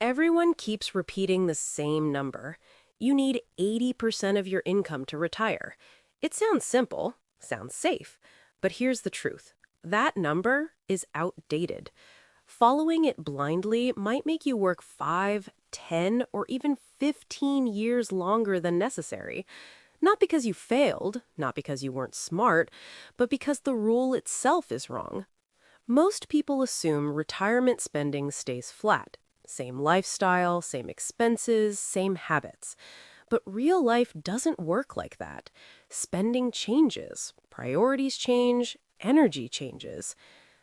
Everyone keeps repeating the same number. You need 80% of your income to retire. It sounds simple, sounds safe, but here's the truth. That number is outdated. Following it blindly might make you work 5, 10, or even 15 years longer than necessary. Not because you failed, not because you weren't smart, but because the rule itself is wrong. Most people assume retirement spending stays flat. Same lifestyle, same expenses, same habits. But real life doesn't work like that. Spending changes, priorities change, energy changes.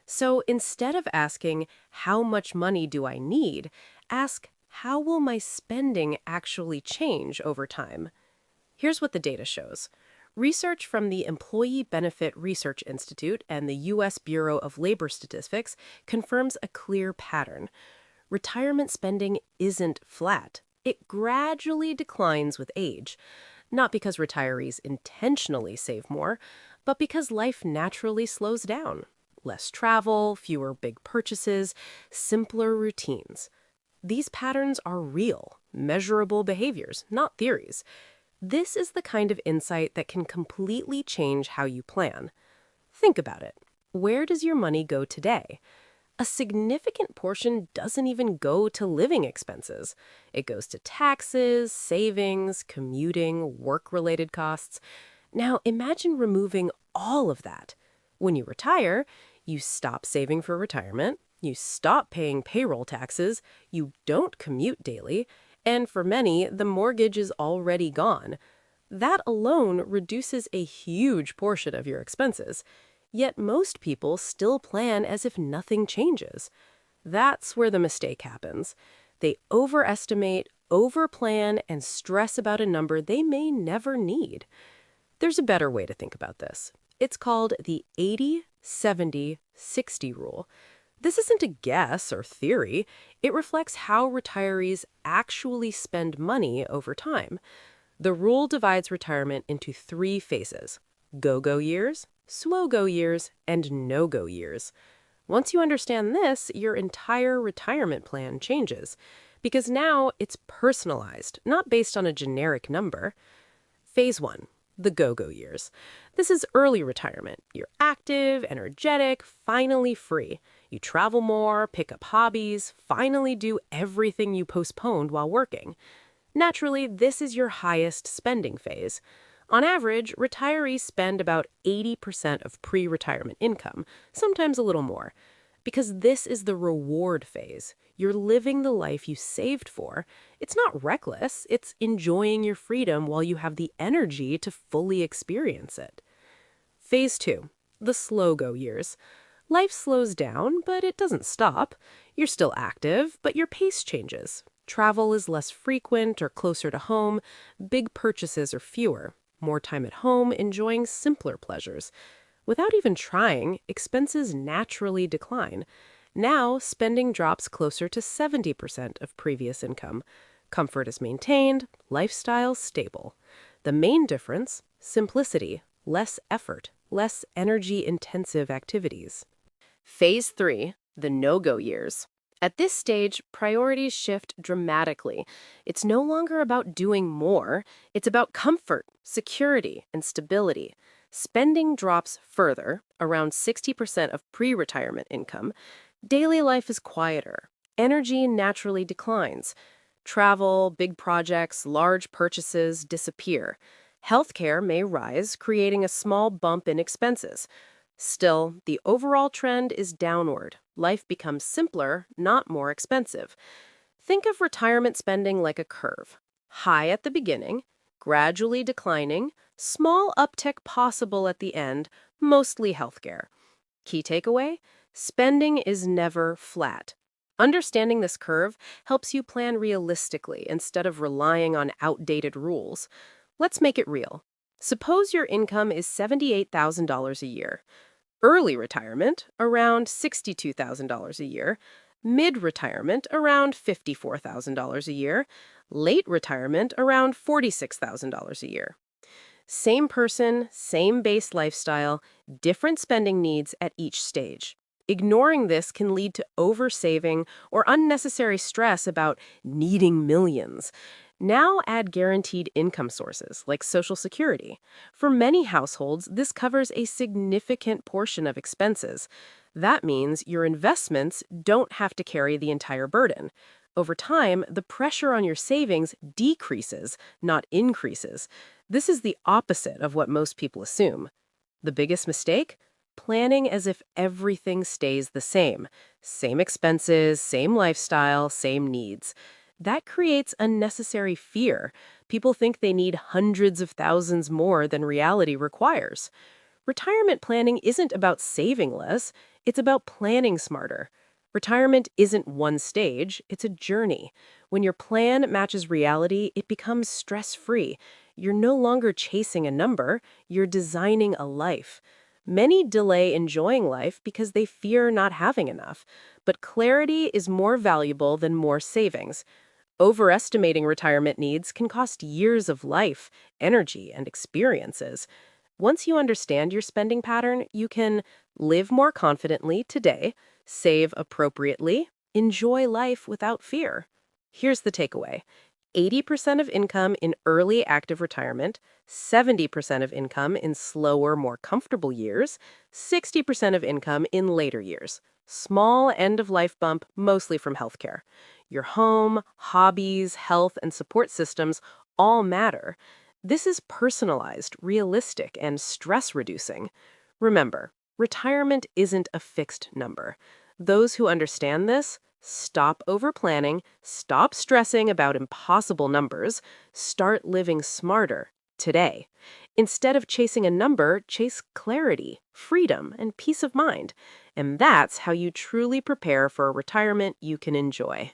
So instead of asking, how much money do I need? Ask, how will my spending actually change over time? Here's what the data shows. Research from the Employee Benefit Research Institute and the U.S. Bureau of Labor Statistics confirms a clear pattern. Retirement spending isn't flat. It gradually declines with age, not because retirees intentionally save more, but because life naturally slows down. Less travel, fewer big purchases, simpler routines. These patterns are real, measurable behaviors, not theories. This is the kind of insight that can completely change how you plan. Think about it. Where does your money go today? A significant portion doesn't even go to living expenses. It goes to taxes, savings, commuting, work-related costs. Now, imagine removing all of that. When you retire, you stop saving for retirement, you stop paying payroll taxes, you don't commute daily, and for many, the mortgage is already gone. That alone reduces a huge portion of your expenses. Yet most people still plan as if nothing changes. That's where the mistake happens. They overestimate, overplan, and stress about a number they may never need. There's a better way to think about this. It's called the 80-70-60 rule. This isn't a guess or theory. It reflects how retirees actually spend money over time. The rule divides retirement into 3 phases: go-go years, slow-go years, and no-go years. Once you understand this, your entire retirement plan changes, because now it's personalized, not based on a generic number. Phase 1, the go-go years. This is early retirement. You're active, energetic, finally free. You travel more, pick up hobbies, finally do everything you postponed while working. Naturally, this is your highest spending phase. On average, retirees spend about 80% of pre-retirement income, sometimes a little more. Because this is the reward phase. You're living the life you saved for. It's not reckless, it's enjoying your freedom while you have the energy to fully experience it. Phase 2, the slow-go years. Life slows down, but it doesn't stop. You're still active, but your pace changes. Travel is less frequent or closer to home. Big purchases are fewer. More time at home, enjoying simpler pleasures. Without even trying, expenses naturally decline. Now, spending drops closer to 70% of previous income. Comfort is maintained, lifestyle stable. The main difference? Simplicity, less effort, less energy-intensive activities. Phase 3, the no-go years. At this stage, priorities shift dramatically. It's no longer about doing more, it's about comfort, security, and stability. Spending drops further, around 60% of pre-retirement income. Daily life is quieter. Energy naturally declines. Travel, big projects, large purchases disappear. Healthcare may rise, creating a small bump in expenses. Still, the overall trend is downward. Life becomes simpler, not more expensive. Think of retirement spending like a curve. High at the beginning, gradually declining, small uptick possible at the end, mostly healthcare. Key takeaway? Spending is never flat. Understanding this curve helps you plan realistically instead of relying on outdated rules. Let's make it real. Suppose your income is $78,000 a year. Early retirement, around $62,000 a year. Mid-retirement, around $54,000 a year. Late retirement, around $46,000 a year. Same person, same base lifestyle, different spending needs at each stage. Ignoring this can lead to oversaving or unnecessary stress about needing millions. Now add guaranteed income sources like Social Security. For many households, this covers a significant portion of expenses. That means your investments don't have to carry the entire burden. Over time, the pressure on your savings decreases, not increases. This is the opposite of what most people assume. The biggest mistake? Planning as if everything stays the same. Same expenses, same lifestyle, same needs. That creates unnecessary fear. People think they need hundreds of thousands more than reality requires. Retirement planning isn't about saving less, it's about planning smarter. Retirement isn't one stage, it's a journey. When your plan matches reality, it becomes stress free. You're no longer chasing a number, you're designing a life. Many delay enjoying life because they fear not having enough. But clarity is more valuable than more savings. Overestimating retirement needs can cost years of life, energy, and experiences. Once you understand your spending pattern, you can live more confidently today, save appropriately, enjoy life without fear. Here's the takeaway: 80% of income in early active retirement, 70% of income in slower, more comfortable years, 60% of income in later years. Small end of life bump, mostly from healthcare. Your home, hobbies, health, and support systems all matter. This is personalized, realistic, and stress reducing. Remember, retirement isn't a fixed number. Those who understand this stop overplanning, stop stressing about impossible numbers, start living smarter today. Instead of chasing a number, chase clarity, freedom, and peace of mind. And that's how you truly prepare for a retirement you can enjoy.